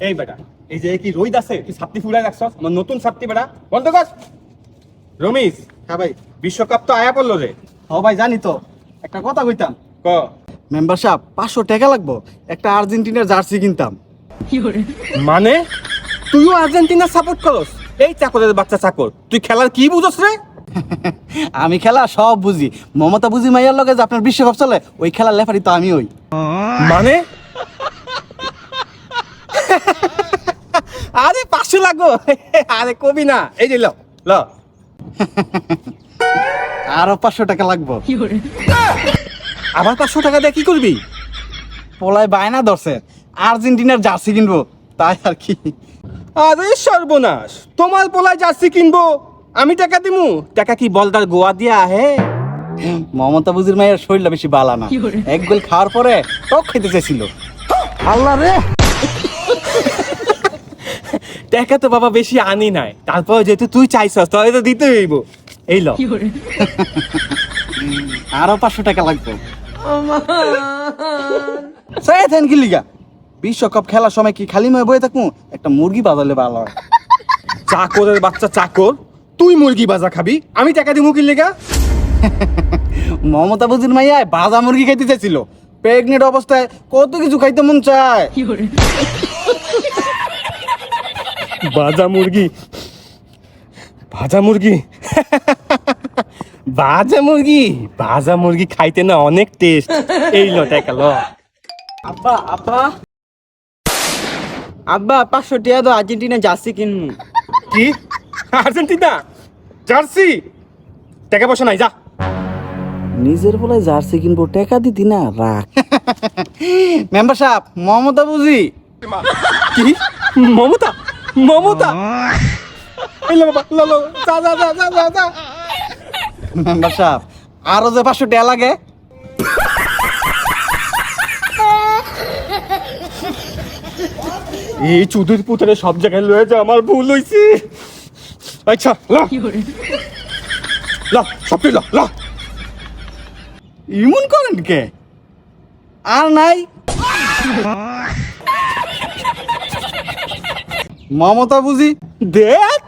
এই বেটা, এই যে কি রোদ আছে, তুই ছাত্রী ফুলাই রাখছস, আমার নতুন ছাত্রী বেটা, বন্ধ কর। রমিজ, হ্যাঁ ভাই। বিশ্বকাপ তো আয়া পড়লো রে। ও ভাই জানি তো, একটা কথা কইতাম। ক। মেম্বার সাহেব 500 টাকা লাগবো, একটা আর্জেন্টিনার জার্সি কিনতাম। মানে তুইও আর্জেন্টিনা সাপোর্ট করস? এই চাকরের বাচ্চা চাকর, তুই খেলার কি বুঝছ রে? আমি খেলা সব বুঝি। মমতা বুঝি মাইয়ার লগে যে আপনার বিশ্বকাপ চলে, ওই খেলার লেফারি তো আমি হই। মানে আরে 500 লাগবো? আরে কবি না, এই যে ল ল। আরো 500 টাকা লাগবো। আবার 500 টাকা দিয়ে কি করবি? পোলায় বায়না ধরছে আর্জেন্টিনার জার্সি কিনবো, তাই আর কি। আরে সর্বনাশ, তোমার পোলায় জার্সি কিনবো, আমি টাকা দিমু? টাকা কি বলদার গোয়া দিয়া আহে? মমতা বুঝির মায়ের শরীরটা বেশি বালা না, এক গোল খাওয়ার পরে টক খেতে চাইছিল। আল্লাহ রে, টাকা তো বাবা বেশি আনি নাই, তারপর যেহেতু তুই চাইছস তাহলে তো দিতে হইব। এই ল। আরো 500 টাকা লাগবে। সেই থেন কি লিগা? বিশ্বকাপ খেলার সময় কি খালি ময়ে বয়ে থাকবো? একটা মুরগি বাজালে ভালো হয়। চাকরের বাচ্চা চাকর, তুই মুরগি বাজা খাবি, আমি টাকা দিমু কি লেগা? মমতা বুঝির মাইয়ায় বাজা মুরগি খাইতে চাইছিল। প্রেগনেন্ট অবস্থায় কত কিছু খাইতে মন চায়। ভাজা মুরগি, ভাজা মুরগি, ভাজা মুরগি, ভাজা মুরগি খাইতে না অনেক টেস্ট। এই ল টাকা ল। আব্বা আব্বা আব্বা 500 টাকা দাও, আর্জেন্টিনা জার্সি কিনবো। কি? Argentina jersey? টাকা পয়সা নাই, যা। নিজের বলে জার্সি কিনবো, টাকা দিতি না, রাখ। মেম্বার সাহেব, মমতা বুঝি। কি? মমতা? মমতা? এই ল বাবা, ল ল, যা যা যা যা যা যা। মেম্বার সাহেব, আরো যে 500 টাকা লাগে। এই চুদির পুতরে সব জায়গায় লয়ে যা, আমার ভুল হইছে। আচ্ছা ল ল, সব ল ল। ইমন করেন কে? আর নাই। মমতা বুঝি। দেখ